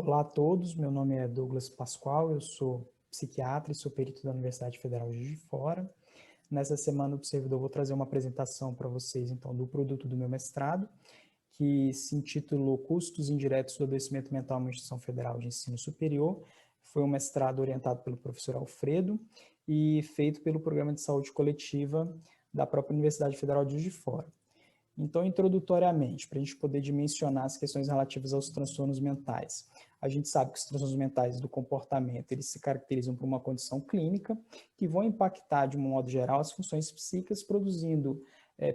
Olá a todos, meu nome é Douglas Pascoal, eu sou psiquiatra e sou perito da Universidade Federal de Juiz de Fora. Nessa semana do servidor eu vou trazer uma apresentação para vocês então do produto do meu mestrado, que se intitulou Custos Indiretos do Adoecimento Mental em uma Instituição Federal de Ensino Superior. Foi um mestrado orientado pelo professor Alfredo e feito pelo Programa de Saúde Coletiva da própria Universidade Federal de Juiz de Fora. Então, introdutoriamente, para a gente poder dimensionar as questões relativas aos transtornos mentais. A gente sabe que os transtornos mentais do comportamento, eles se caracterizam por uma condição clínica que vão impactar, de um modo geral, as funções psíquicas, produzindo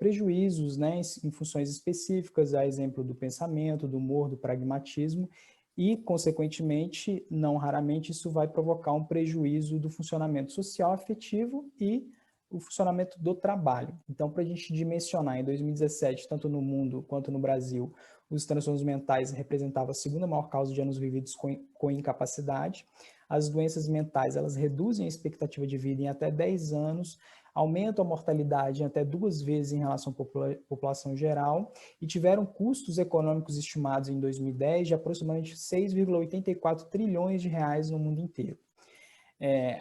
prejuízos, né, em funções específicas, a exemplo do pensamento, do humor, do pragmatismo, e, consequentemente, não raramente, isso vai provocar um prejuízo do funcionamento social, afetivo e o funcionamento do trabalho. Então, para a gente dimensionar, em 2017, tanto no mundo quanto no Brasil, os transtornos mentais representavam a segunda maior causa de anos vividos com incapacidade. As doenças mentais, elas reduzem a expectativa de vida em até 10 anos, aumentam a mortalidade em até 2 vezes em relação à população geral e tiveram custos econômicos estimados em 2010 de aproximadamente 6,84 trilhões de reais no mundo inteiro.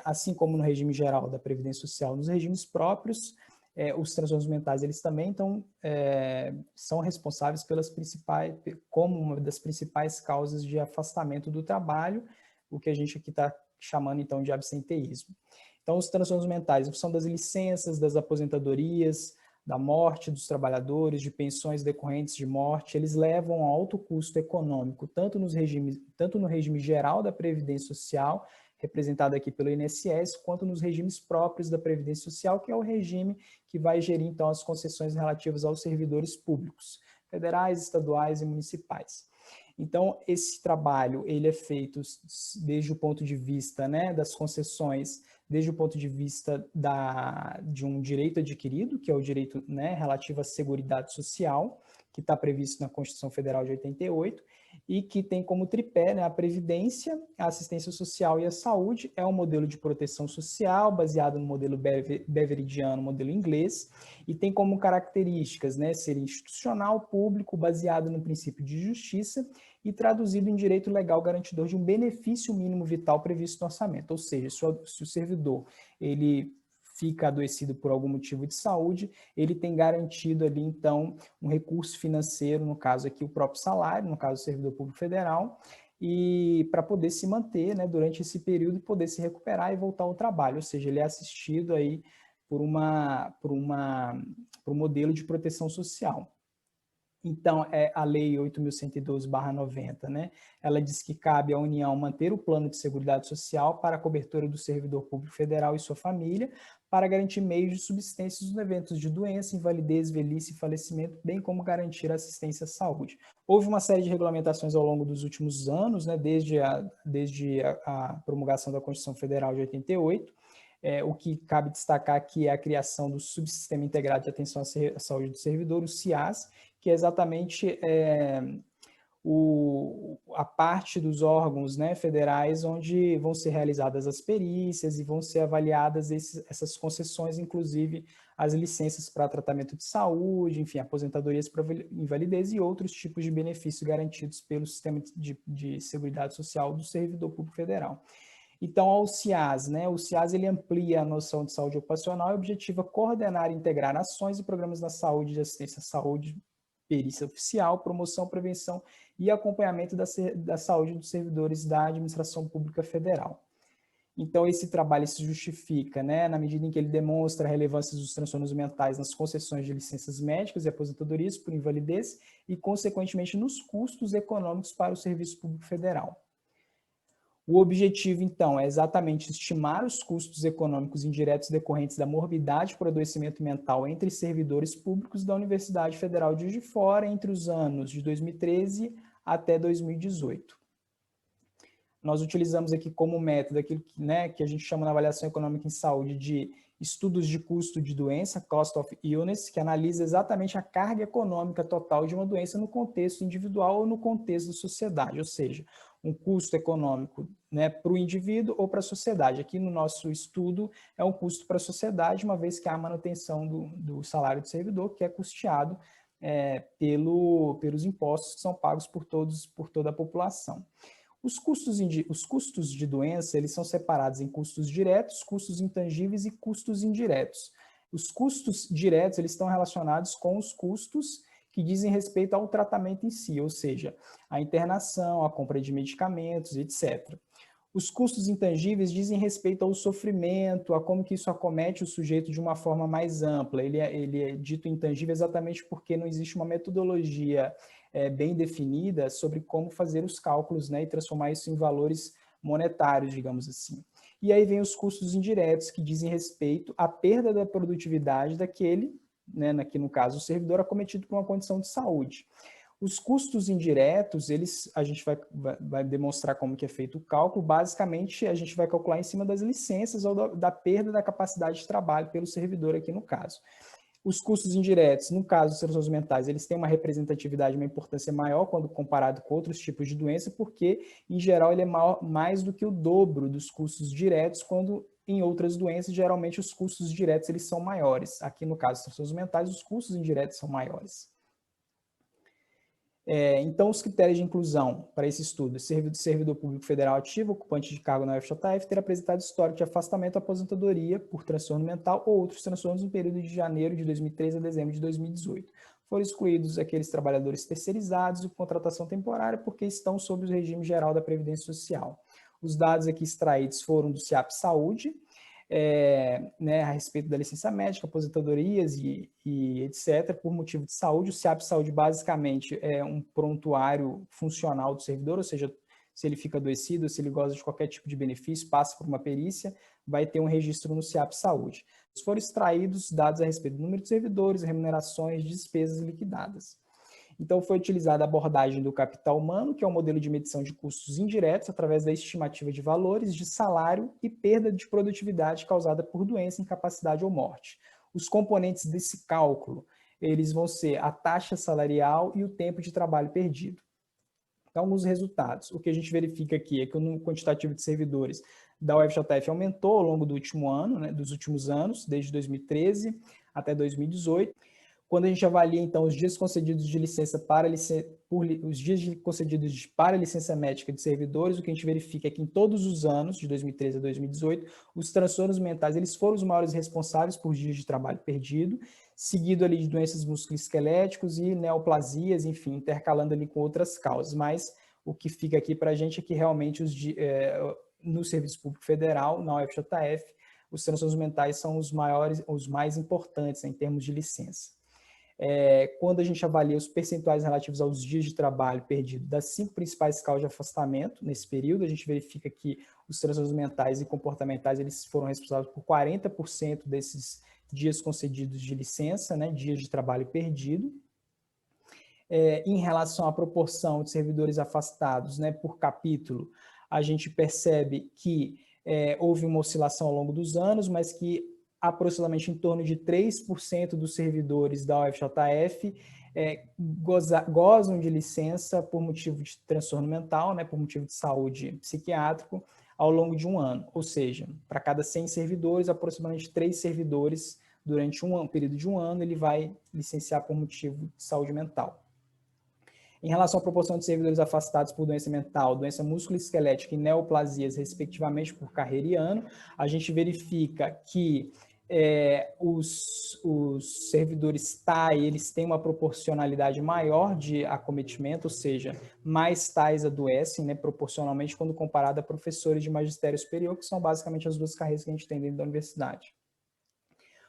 Assim como no regime geral da Previdência Social, nos regimes próprios, os transtornos mentais eles também são responsáveis como uma das principais causas de afastamento do trabalho, o que a gente aqui está chamando então de absenteísmo. Então, os transtornos mentais, em função das licenças, das aposentadorias, da morte dos trabalhadores, de pensões decorrentes de morte, eles levam a alto custo econômico, tanto no regime geral da Previdência Social, representado aqui pelo INSS, quanto nos regimes próprios da Previdência Social, que é o regime que vai gerir, então, as concessões relativas aos servidores públicos, federais, estaduais e municipais. Então, esse trabalho, ele é feito desde o ponto de vista, né, das concessões, desde o ponto de vista de um direito adquirido, que é o direito, né, relativo à Seguridade Social, que está previsto na Constituição Federal de 88, e que tem como tripé, né, a Previdência, a Assistência Social e a Saúde. É um modelo de proteção social baseado no modelo beveridiano, modelo inglês, e tem como características, né, ser institucional, público, baseado no princípio de justiça e traduzido em direito legal garantidor de um benefício mínimo vital previsto no orçamento. Ou seja, se o servidor ele fica adoecido por algum motivo de saúde, ele tem garantido ali, então, um recurso financeiro, no caso aqui o próprio salário, no caso do servidor público federal, e para poder se manter, né, durante esse período, poder se recuperar e voltar ao trabalho, ou seja, ele é assistido aí por um modelo de proteção social. Então, a Lei 8.112/90, né? Ela diz que cabe à União manter o plano de seguridade social para a cobertura do servidor público federal e sua família, para garantir meios de subsistência nos eventos de doença, invalidez, velhice e falecimento, bem como garantir assistência à saúde. Houve uma série de regulamentações ao longo dos últimos anos, né? Desde a promulgação da Constituição Federal de 88, o que cabe destacar aqui é a criação do Subsistema Integrado de Atenção à Saúde do Servidor, o SIAS, que é exatamente a parte dos órgãos, né, federais onde vão ser realizadas as perícias e vão ser avaliadas essas concessões, inclusive as licenças para tratamento de saúde, enfim, aposentadorias para invalidez e outros tipos de benefícios garantidos pelo sistema de seguridade social do servidor público federal. Então, ao CIAS, né? O CIAS ele amplia a noção de saúde ocupacional e objetiva coordenar e integrar ações e programas na saúde, de assistência à saúde, perícia oficial, promoção, prevenção e acompanhamento da saúde dos servidores da administração pública federal. Então, esse trabalho se justifica, né, na medida em que ele demonstra a relevância dos transtornos mentais nas concessões de licenças médicas e aposentadorias por invalidez e, consequentemente, nos custos econômicos para o serviço público federal. O objetivo, então, é exatamente estimar os custos econômicos indiretos decorrentes da morbidade por adoecimento mental entre servidores públicos da Universidade Federal de Juiz de Fora entre os anos de 2013 até 2018. Nós utilizamos aqui como método aquilo que, né, que a gente chama na avaliação econômica em saúde de estudos de custo de doença, cost of illness, que analisa exatamente a carga econômica total de uma doença no contexto individual ou no contexto da sociedade, ou seja, um custo econômico, né, para o indivíduo ou para a sociedade. Aqui no nosso estudo é um custo para a sociedade, uma vez que há a manutenção do salário do servidor, que é custeado pelos impostos que são pagos por toda a população. Os custos de doença, eles são separados em custos diretos, custos intangíveis e custos indiretos. Os custos diretos, eles estão relacionados com os custos que dizem respeito ao tratamento em si, ou seja, a internação, a compra de medicamentos, etc. Os custos intangíveis dizem respeito ao sofrimento, a como que isso acomete o sujeito de uma forma mais ampla. Ele é dito intangível exatamente porque não existe uma metodologia bem definida sobre como fazer os cálculos, né, e transformar isso em valores monetários, digamos assim. E aí vem os custos indiretos, que dizem respeito à perda da produtividade daquele, né, aqui no caso, o servidor acometido por uma condição de saúde. Os custos indiretos, a gente vai demonstrar como que é feito o cálculo. Basicamente, a gente vai calcular em cima das licenças ou da perda da capacidade de trabalho pelo servidor aqui no caso. Os custos indiretos, no caso dos transtornos mentais, eles têm uma representatividade, uma importância maior quando comparado com outros tipos de doença, porque, em geral, ele é mais do que o dobro dos custos diretos, quando em outras doenças, geralmente, os custos diretos eles são maiores. Aqui, no caso dos transtornos mentais, os custos indiretos são maiores. Então, os critérios de inclusão para esse estudo: servidor público federal ativo, ocupante de cargo na UFJF, ter apresentado histórico de afastamento, aposentadoria por transtorno mental ou outros transtornos no período de janeiro de 2013 a dezembro de 2018. Foram excluídos aqueles trabalhadores terceirizados e contratação temporária porque estão sob o regime geral da Previdência Social. Os dados aqui extraídos foram do CIAP Saúde, né, a respeito da licença médica, aposentadorias e etc., por motivo de saúde. O CIAP Saúde, basicamente, é um prontuário funcional do servidor, ou seja, se ele fica adoecido, se ele goza de qualquer tipo de benefício, passa por uma perícia, vai ter um registro no CIAP Saúde. Foram extraídos dados a respeito do número de servidores, remunerações, despesas liquidadas. Então, foi utilizada a abordagem do capital humano, que é um modelo de medição de custos indiretos através da estimativa de valores de salário e perda de produtividade causada por doença, incapacidade ou morte. Os componentes desse cálculo, eles vão ser a taxa salarial e o tempo de trabalho perdido. Então, alguns resultados. O que a gente verifica aqui é que o número quantitativo de servidores da UFJF aumentou ao longo do último ano, né, dos últimos anos, desde 2013 até 2018. Quando a gente avalia, então, os dias concedidos de licença para licença médica de servidores, o que a gente verifica é que em todos os anos, de 2013 a 2018, os transtornos mentais eles foram os maiores responsáveis por dias de trabalho perdido, seguido ali de doenças musculoesqueléticos e neoplasias, enfim, intercalando ali com outras causas. Mas o que fica aqui para a gente é que realmente no Serviço Público Federal, na UFJF, os transtornos mentais são os mais importantes, né, em termos de licença. Quando a gente avalia os percentuais relativos aos dias de trabalho perdido das 5 principais causas de afastamento nesse período, a gente verifica que os transtornos mentais e comportamentais eles foram responsáveis por 40% desses dias concedidos de licença, né, dias de trabalho perdido. Em relação à proporção de servidores afastados, né, por capítulo, a gente percebe que houve uma oscilação ao longo dos anos, mas que aproximadamente em torno de 3% dos servidores da UFJF gozam de licença por motivo de transtorno mental, né, por motivo de saúde psiquiátrico, ao longo de um ano. Ou seja, para cada 100 servidores, aproximadamente 3 servidores, durante um período de um ano, ele vai licenciar por motivo de saúde mental. Em relação à proporção de servidores afastados por doença mental, doença musculoesquelética e neoplasias, respectivamente, por carreira e ano, a gente verifica que os servidores TAI, eles têm uma proporcionalidade maior de acometimento, ou seja, mais TAIs adoecem, né, proporcionalmente, quando comparado a professores de magistério superior, que são basicamente as duas carreiras que a gente tem dentro da universidade.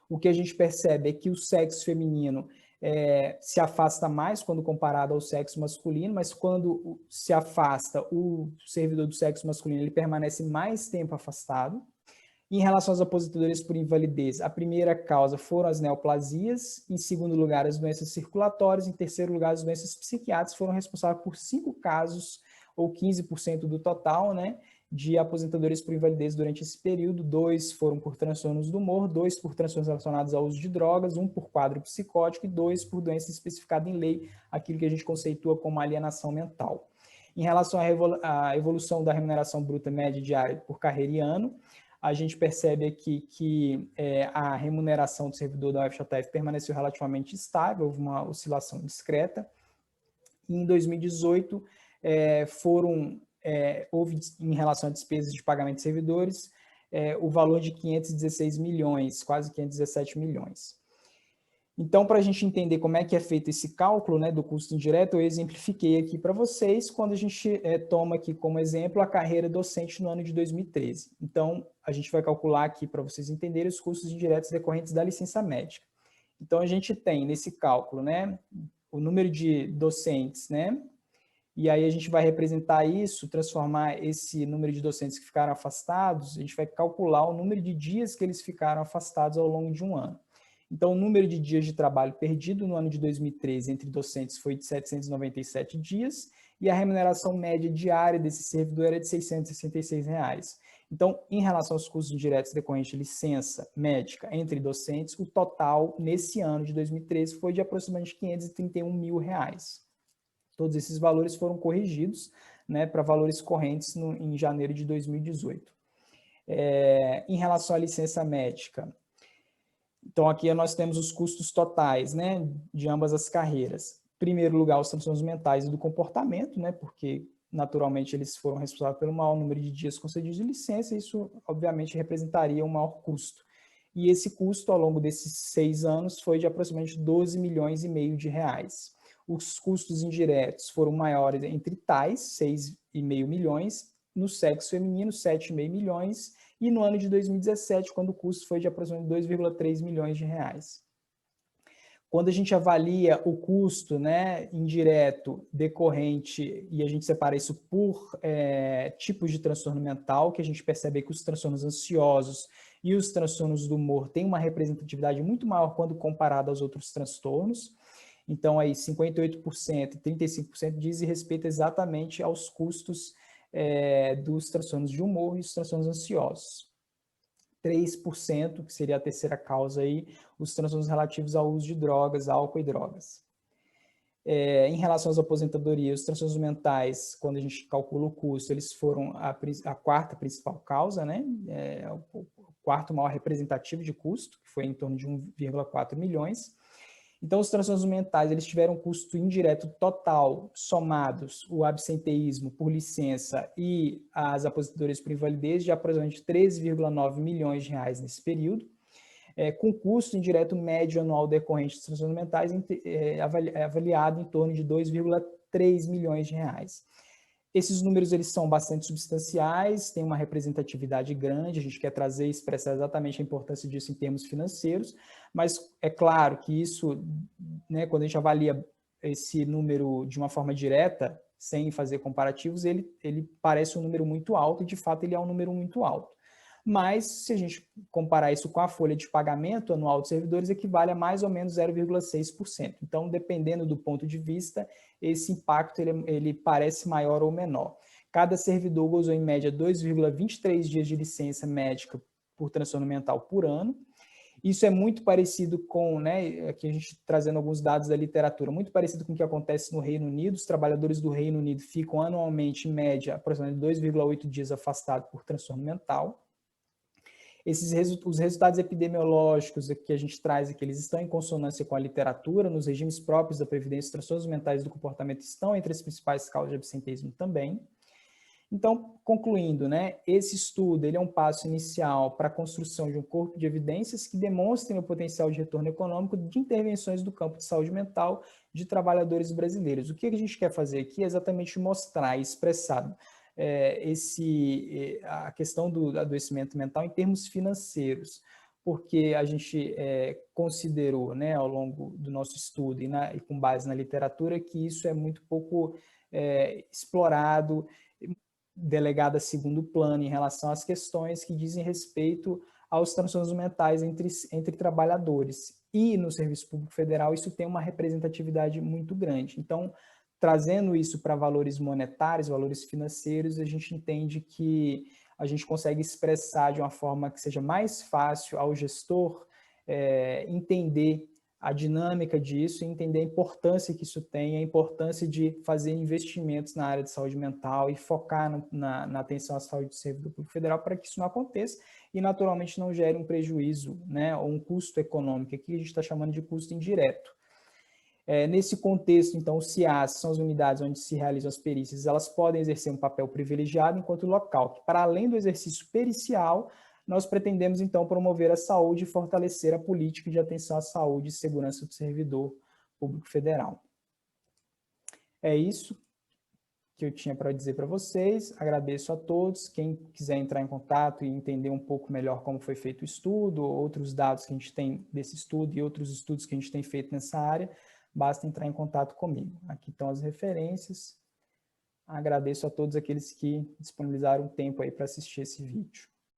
O que a gente percebe é que o sexo feminino se afasta mais quando comparado ao sexo masculino, mas quando se afasta o servidor do sexo masculino, ele permanece mais tempo afastado. Em relação às aposentadorias por invalidez, a primeira causa foram as neoplasias, em segundo lugar as doenças circulatórias, em terceiro lugar as doenças psiquiátricas, foram responsáveis por 5 casos, ou 15% do total, né, de aposentadorias por invalidez durante esse período. 2 foram por transtornos do humor, 2 por transtornos relacionados ao uso de drogas, 1 por quadro psicótico e 2 por doença especificada em lei, aquilo que a gente conceitua como alienação mental. Em relação à evolução da remuneração bruta média diária por carreira e ano, a gente percebe aqui que a remuneração do servidor da UFJF permaneceu relativamente estável, houve uma oscilação discreta. E em 2018, foram houve, em relação a despesas de pagamento de servidores, o valor de 516 milhões, quase 517 milhões. Então, para a gente entender como é que é feito esse cálculo, né, do custo indireto, eu exemplifiquei aqui para vocês quando a gente toma aqui como exemplo a carreira docente no ano de 2013. Então, a gente vai calcular aqui para vocês entenderem os custos indiretos decorrentes da licença médica. Então, a gente tem nesse cálculo, né, o número de docentes, né, e aí a gente vai representar isso, transformar esse número de docentes que ficaram afastados, a gente vai calcular o número de dias que eles ficaram afastados ao longo de um ano. Então, o número de dias de trabalho perdido no ano de 2013 entre docentes foi de 797 dias e a remuneração média diária desse servidor era de R$ 666. Então, em relação aos custos indiretos decorrentes de licença médica entre docentes, o total nesse ano de 2013 foi de aproximadamente R$ 531 mil. Todos esses valores foram corrigidos, né, para valores correntes em janeiro de 2018. Em relação à licença médica, então aqui nós temos os custos totais, né, de ambas as carreiras. Em primeiro lugar, os transtornos mentais e do comportamento, né, porque naturalmente eles foram responsáveis pelo maior número de dias concedidos de licença, e isso obviamente representaria um maior custo. E esse custo ao longo desses 6 anos foi de aproximadamente 12 milhões e meio de reais. Os custos indiretos foram maiores entre tais, 6,5 milhões, no sexo feminino, 7,5 milhões, e no ano de 2017, quando o custo foi de aproximadamente 2,3 milhões de reais. Quando a gente avalia o custo, né, indireto decorrente, e a gente separa isso por tipos de transtorno mental, que a gente percebe que os transtornos ansiosos e os transtornos do humor têm uma representatividade muito maior quando comparado aos outros transtornos. Então, aí 58% e 35% dizem respeito exatamente aos custos dos transtornos de humor e os transtornos ansiosos. 3%, que seria a terceira causa aí, os transtornos relativos ao uso de drogas, álcool e drogas. Em relação às aposentadorias, os transtornos mentais, quando a gente calcula o custo, eles foram a quarta principal causa, né? O quarto maior representativo de custo, que foi em torno de 1,4 milhões. Então, os transtornos mentais, eles tiveram um custo indireto total, somados o absenteísmo por licença e as aposentadorias por invalidez, de aproximadamente 13,9 milhões de reais nesse período, com custo indireto médio anual decorrente dos transtornos mentais avaliado em torno de 2,3 milhões de reais. Esses números eles são bastante substanciais, têm uma representatividade grande, a gente quer trazer e expressar exatamente a importância disso em termos financeiros, mas é claro que isso, né, quando a gente avalia esse número de uma forma direta, sem fazer comparativos, ele parece um número muito alto, e de fato ele é um número muito alto. Mas, se a gente comparar isso com a folha de pagamento anual dos servidores, equivale a mais ou menos 0,6%. Então, dependendo do ponto de vista, esse impacto ele parece maior ou menor. Cada servidor gozou, em média, 2,23 dias de licença médica por transtorno mental por ano. Isso é muito parecido com, né, aqui a gente trazendo alguns dados da literatura, muito parecido com o que acontece no Reino Unido. Os trabalhadores do Reino Unido ficam anualmente, em média, aproximadamente 2,8 dias afastados por transtorno mental. Os resultados epidemiológicos que a gente traz aqui, eles estão em consonância com a literatura, nos regimes próprios da Previdência, os transtornos mentais do comportamento estão entre as principais causas de absenteísmo também. Então, concluindo, né, esse estudo ele é um passo inicial para a construção de um corpo de evidências que demonstrem o potencial de retorno econômico de intervenções do campo de saúde mental de trabalhadores brasileiros. O que a gente quer fazer aqui é exatamente mostrar e expressar a questão do adoecimento mental em termos financeiros, porque a gente considerou, né, ao longo do nosso estudo e com base na literatura, que isso é muito pouco explorado, delegado a segundo plano em relação às questões que dizem respeito aos transtornos mentais entre trabalhadores. E no Serviço Público Federal isso tem uma representatividade muito grande. Então, trazendo isso para valores monetários, valores financeiros, a gente entende que a gente consegue expressar de uma forma que seja mais fácil ao gestor entender a dinâmica disso e entender a importância que isso tem, a importância de fazer investimentos na área de saúde mental e focar na atenção à saúde do servidor público federal para que isso não aconteça e, naturalmente, não gere um prejuízo, né, ou um custo econômico, aqui a gente está chamando de custo indireto. Nesse contexto, então, os CIAs são as unidades onde se realizam as perícias, elas podem exercer um papel privilegiado enquanto local, que para além do exercício pericial, nós pretendemos, então, promover a saúde e fortalecer a política de atenção à saúde e segurança do servidor público federal. É isso que eu tinha para dizer para vocês. Agradeço a todos. Quem quiser entrar em contato e entender um pouco melhor como foi feito o estudo, outros dados que a gente tem desse estudo e outros estudos que a gente tem feito nessa área, basta entrar em contato comigo. Aqui estão as referências. Agradeço a todos aqueles que disponibilizaram tempo aí para assistir esse vídeo.